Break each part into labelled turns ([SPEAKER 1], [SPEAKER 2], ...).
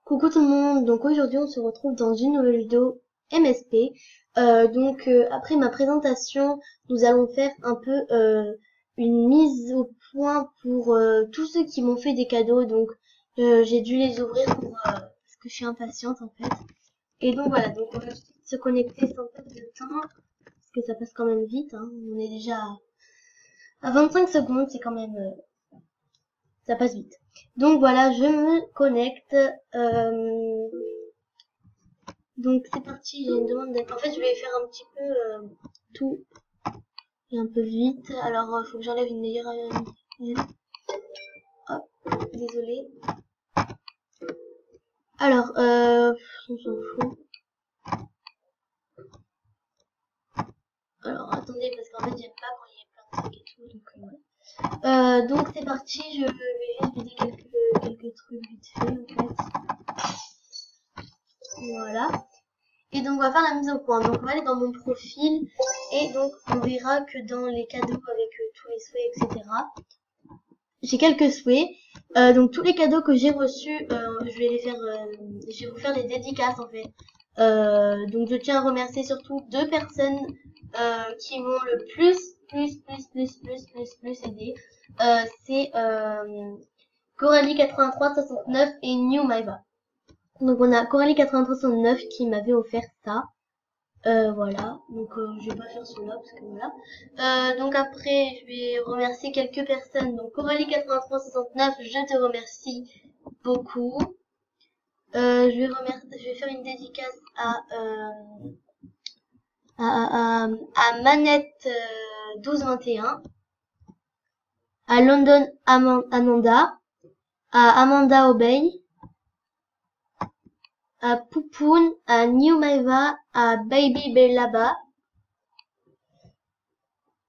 [SPEAKER 1] Coucou tout le monde, donc aujourd'hui on se retrouve dans une nouvelle vidéo MSP. Après ma présentation, nous allons faire un peu une mise au point pour tous ceux qui m'ont fait des cadeaux. J'ai dû les ouvrir parce que je suis impatiente en fait. Et donc voilà, donc on va se connecter sans perdre de temps parce que ça passe quand même vite. Hein. On est déjà à 25 secondes, c'est quand même ça passe vite. Donc voilà, je me connecte. Donc c'est parti, j'ai une demande d'aide. En fait, je vais faire un petit peu tout et un peu vite. Alors, faut que j'enlève une meilleure. Hop, désolé. Alors, on s'en fout. Alors, attendez, parce qu'en fait, j'aime pas quand il y a plein de trucs et tout. Donc c'est parti, je vais juste vider quelques trucs vite fait, en fait. Voilà. Et donc on va faire la mise au point. Donc on va aller dans mon profil et donc on verra que dans les cadeaux avec tous les souhaits, etc. J'ai quelques souhaits. Donc tous les cadeaux que j'ai reçus, je vais vous faire les dédicaces en fait. Donc je tiens à remercier surtout deux personnes qui m'ont le plus aidé. C'est Coralie8369 et New Maiva. Donc on a Coralie8369 qui m'avait offert ça. Voilà, je vais pas faire cela parce que voilà. Donc après, je vais remercier quelques personnes. Donc Coralie8369, je te remercie beaucoup. Je vais faire une dédicace à Manette 1221, à London Amanda, à Amanda Obey, à Poupoun, à New Maiva, à Baby Bellaba,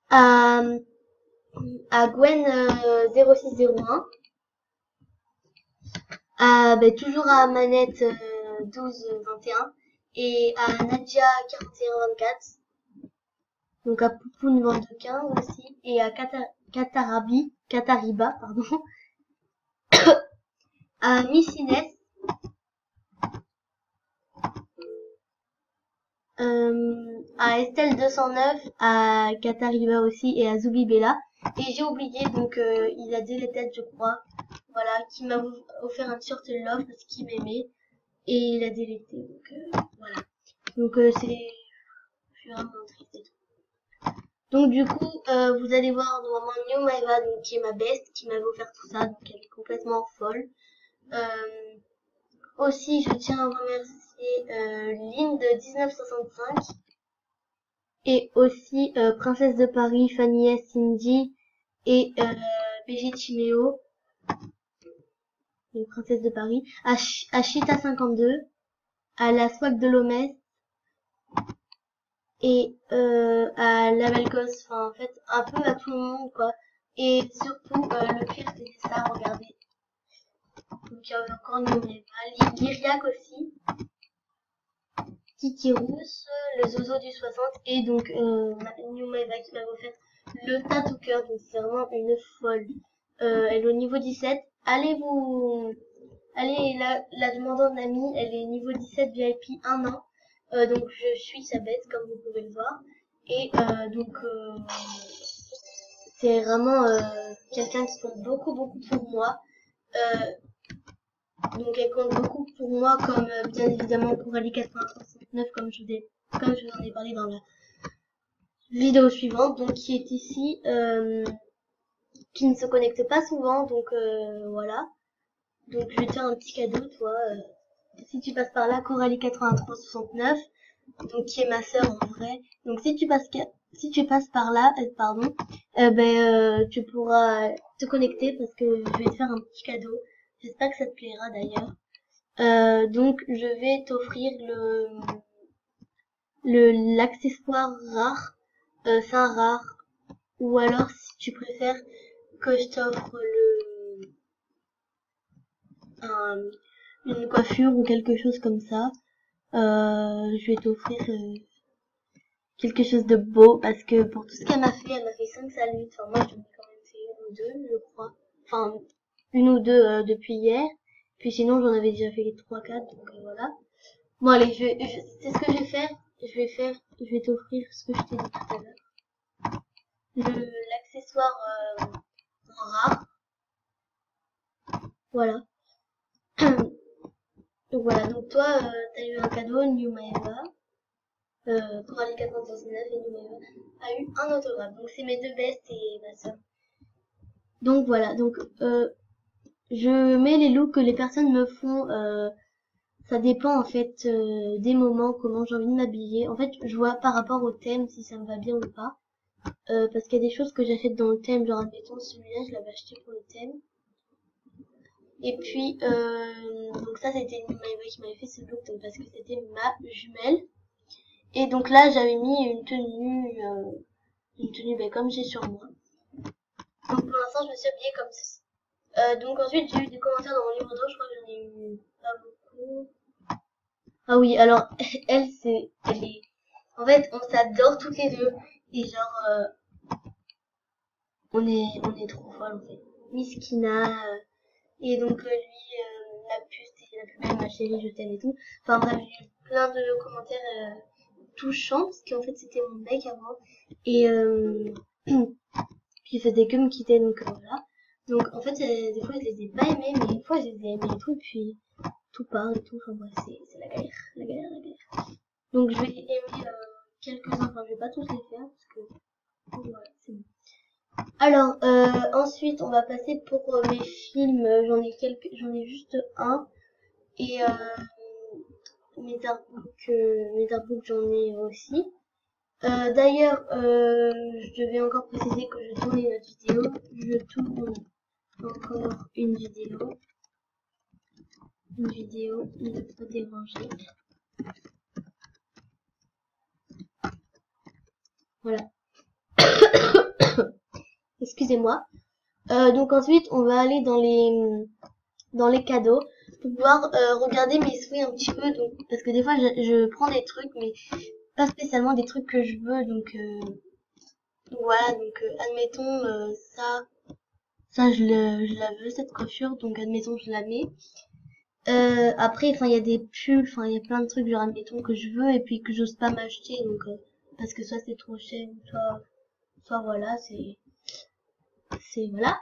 [SPEAKER 1] à Gwen 0601, toujours à Manette 1221 et à Nadia 4124, donc à Poupoun 2215 aussi, et à Katariba, pardon, à Miss Inès, à Estelle 209, à Katariba aussi et à Zoubi Bella. Et j'ai oublié, donc il a dit les têtes, je crois, voilà, qui m'a offert un t-shirt Love parce qu'il m'aimait et il a délecté, donc voilà. Donc je suis vraiment triste et tout. Donc du coup, vous allez voir normalement New Maiva, donc qui est ma best, qui m'avait offert tout ça, donc elle est complètement folle. Aussi, je tiens à remercier Lynn de 1965 et aussi Princesse de Paris, Fanny S, Cindy et BG Chimeo, les Princesses de Paris, à Chita 52, à la Swag de Lomès et à la Belle Gosse, enfin en fait un peu à tout le monde quoi. Et surtout le pire c'était ça, regardez. Donc il y avait encore Lyriac aussi, Kiki Rousse, le Zozo du 60 et donc New Maiva qui m'avait offert le tatou cœur, donc c'est vraiment une folle. Elle est au niveau 17. Allez, la demandante d'amis, elle est niveau 17 VIP 1 an. Donc je suis sa bête comme vous pouvez le voir. Et c'est vraiment quelqu'un qui compte beaucoup pour moi. Donc elle compte beaucoup pour moi comme bien évidemment pour Ali 469 comme je vous en ai parlé dans la vidéo suivante, donc qui est ici, qui ne se connecte pas souvent, donc voilà. Donc je vais te faire un petit cadeau, toi. Si tu passes par là, Coralie8369, donc qui est ma sœur en vrai. Donc si tu passes par là, tu pourras te connecter parce que je vais te faire un petit cadeau. J'espère que ça te plaira d'ailleurs. Donc je vais t'offrir l'accessoire rare, fin rare, ou alors si tu préfères que je t'offre une coiffure ou quelque chose comme ça, je vais t'offrir quelque chose de beau parce que pour tout ce qu'elle m'a fait 5 saluts. Enfin moi je t'en ai quand même fait une ou deux je crois. Enfin une ou deux depuis hier Puis sinon, j'en avais déjà fait les 3-4, donc voilà. Bon, allez, c'est ce que je vais faire. Je vais t'offrir ce que je t'ai dit tout à l'heure. L'accessoire en rare. Voilà. Donc voilà, donc toi, t'as eu un cadeau, New Maeva. Coralie 419 et New Maeva a eu un autographe. Donc c'est mes deux bestes et ma soeur. Donc voilà, donc je mets les looks que les personnes me font. Ça dépend en fait des moments, comment j'ai envie de m'habiller. En fait, je vois par rapport au thème si ça me va bien ou pas. Parce qu'il y a des choses que j'achète dans le thème, genre admettons celui-là, je l'avais acheté pour le thème. Et puis, donc ça c'était une Maeva qui m'avait fait ce look, donc parce que c'était ma jumelle. Et donc là j'avais mis une tenue ben, comme j'ai sur moi. Donc pour l'instant je me suis habillée comme ceci. Donc ensuite j'ai eu des commentaires dans mon livre d'eau, je crois que j'en ai eu pas beaucoup. Ah oui, alors elle est, en fait on s'adore toutes les deux et genre on est trop folles en fait. Miss Kina et donc lui la puce c'est la plus belle ma chérie je t'aime et tout. Enfin bref j'ai eu plein de commentaires touchants parce qu'en fait c'était mon mec avant et puis il faisait que me quitter donc voilà. Donc en fait des fois je les ai pas aimés mais une fois je les ai aimés et tout et puis tout part et tout. Enfin bref c'est la galère, la galère, la galère. Donc je vais aimer quelques-uns, enfin je vais pas tous les faire parce que voilà c'est bon. Alors ensuite on va passer pour mes films. J'en ai juste un et mes artbooks j'en ai aussi. D'ailleurs je devais encore préciser que je tournais une autre vidéo. Je tourne encore une vidéo ne pas déranger. Voilà. Excusez-moi. Donc ensuite on va aller dans les cadeaux pour pouvoir regarder mes souhaits un petit peu, donc parce que des fois je prends des trucs mais pas spécialement des trucs que je veux, donc voilà, donc admettons ça je la veux cette coiffure, donc admettons je la mets. Après enfin il y a des pulls, enfin il y a plein de trucs genre admettons que je veux et puis que j'ose pas m'acheter, donc parce que soit c'est trop cher, soit voilà c'est voilà.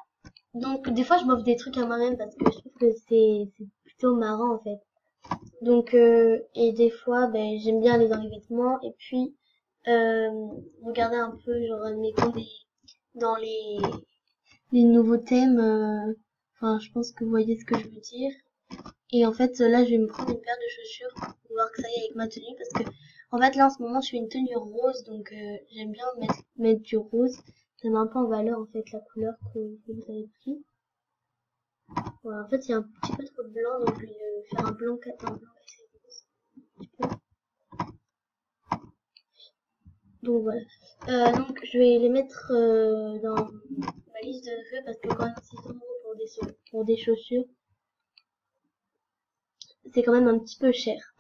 [SPEAKER 1] Donc des fois je m'offre des trucs à moi-même parce que je trouve que c'est plutôt marrant en fait. Donc et des fois ben j'aime bien aller dans les vêtements et puis regarder un peu genre admettons dans les nouveaux thèmes. Enfin je pense que vous voyez ce que je veux dire. Et en fait là je vais me prendre une paire de chaussures pour voir que ça y est avec ma tenue parce que en fait là en ce moment je fais une tenue rose donc j'aime bien mettre du rose. Ça met un peu en valeur en fait la couleur que vous avez pris. Voilà, en fait il y a un petit peu trop de blanc donc je vais faire un blanc cassé rose. Donc voilà. Donc je vais les mettre dans ma liste de vœux parce que quand même 600 € pour des chaussures, c'est quand même un petit peu cher.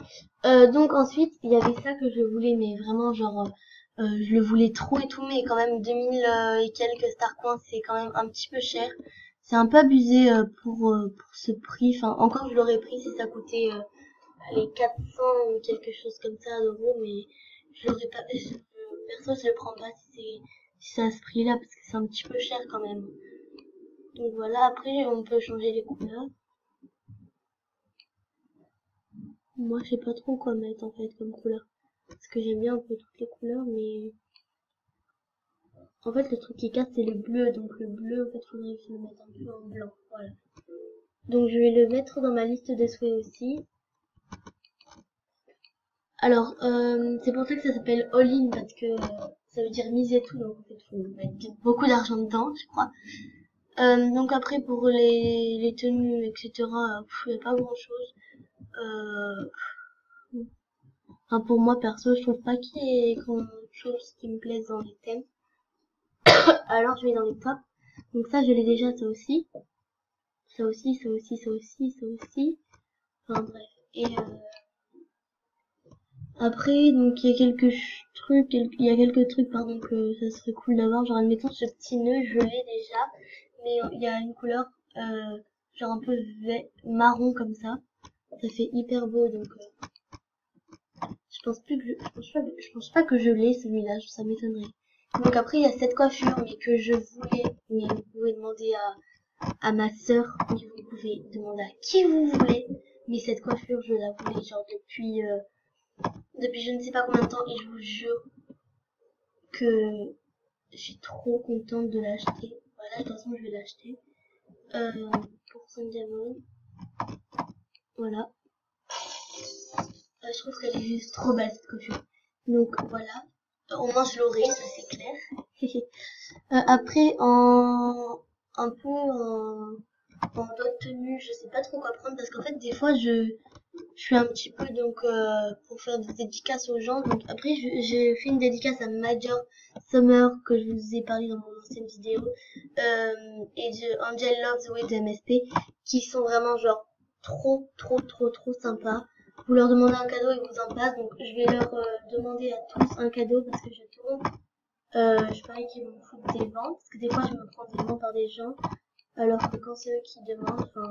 [SPEAKER 1] Donc ensuite il y avait ça que je voulais mais vraiment genre je le voulais trop et tout mais quand même 2000 et quelques Star Coins c'est quand même un petit peu cher. C'est un peu abusé pour ce prix. Enfin encore je l'aurais pris si ça coûtait les 400 ou quelque chose comme ça d'euros mais je l'aurais pas. Perso je le prends pas si c'est à ce prix là parce que c'est un petit peu cher quand même. Donc voilà, après on peut changer les couleurs. Moi je sais pas trop quoi mettre en fait comme couleur. Parce que j'aime bien un peu toutes les couleurs mais en fait le truc qui casse c'est le bleu. Donc le bleu en fait faudrait que je le mette un peu en blanc. Voilà. Donc je vais le mettre dans ma liste des souhaits aussi. Alors c'est pour ça que ça s'appelle all in parce que ça veut dire mise et tout, donc en fait faut mettre beaucoup d'argent dedans je crois. Donc après pour les tenues etc il n'y a pas grand chose. Enfin, pour moi perso je trouve pas qu'il y ait grand chose qui me plaise dans les thèmes. Alors je vais dans les tops. Donc ça je l'ai déjà, ça aussi. Ça aussi, ça aussi, ça aussi, ça aussi. Enfin bref. Et après donc il y a quelques trucs pardon que ça serait cool d'avoir. Genre admettons ce petit nœud je l'ai déjà. Mais il y a une couleur genre un peu marron comme ça. Ça fait hyper beau, donc je pense pas que je l'ai celui-là, ça m'étonnerait. Donc après il y a cette coiffure, mais que je voulais, mais vous pouvez demander à ma sœur, mais vous pouvez demander à qui vous voulez, mais cette coiffure je la voulais genre depuis je ne sais pas combien de temps, et je vous jure que je suis trop contente de l'acheter. Voilà, de toute façon je vais l'acheter pour 5 diamants. Voilà. Je trouve qu'elle est juste trop belle cette coiffure. Donc voilà. Au moins je l'aurai, ça c'est clair. Après un peu en d'autres tenues, je sais pas trop quoi prendre parce qu'en fait des fois je suis un petit peu donc pour faire des dédicaces aux gens. Donc après j'ai fait une dédicace à Major Summer que je vous ai parlé dans mon ancienne vidéo et de Angel Loves the Way de MSP qui sont vraiment genre trop sympas. Vous leur demandez un cadeau, ils vous en passent. Donc je vais leur demander à tous un cadeau parce que je tourne. Je parie qu'ils vont me foutre des vents parce que des fois je me prends des vents par des gens alors que quand c'est eux qui demandent, enfin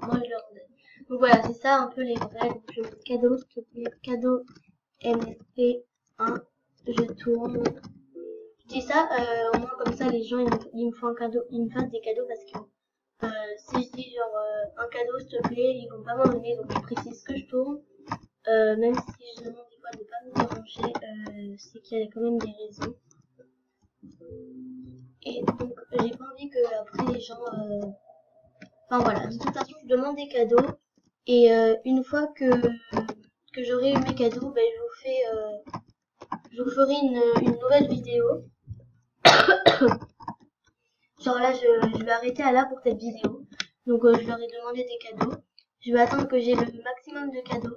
[SPEAKER 1] moi je leur donne. Donc voilà, c'est ça un peu les règles. Je mets cadeau, s'il te plaît, cadeau MSP1, je tourne. Je dis ça au moins comme ça les gens ils me font un cadeau, ils me fassent des cadeaux parce que si je dis genre un cadeau s'il te plaît, ils vont pas m'en donner, donc je précise que je tourne. Même si je demande des fois de pas me déranger, c'est qu'il y a quand même des raisons. Et donc j'ai pas envie que après les gens enfin voilà, de toute façon je demande des cadeaux et une fois que j'aurai eu mes cadeaux, ben je vous ferai une nouvelle vidéo. Genre là je vais arrêter à là pour cette vidéo. Donc je leur ai demandé des cadeaux. Je vais attendre que j'ai le maximum de cadeaux.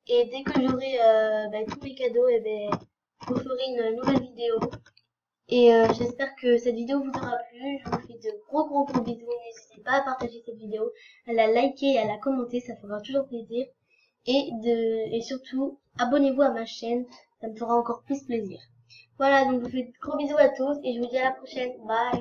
[SPEAKER 1] Et dès que j'aurai tous mes cadeaux, et je vous ferai une nouvelle vidéo. Et j'espère que cette vidéo vous aura plu. Je vous fais de gros bisous. N'hésitez pas à partager cette vidéo, à la liker et à la commenter, ça fera toujours plaisir. Et surtout, abonnez-vous à ma chaîne, ça me fera encore plus plaisir. Voilà, donc je vous fais de gros bisous à tous et je vous dis à la prochaine. Bye!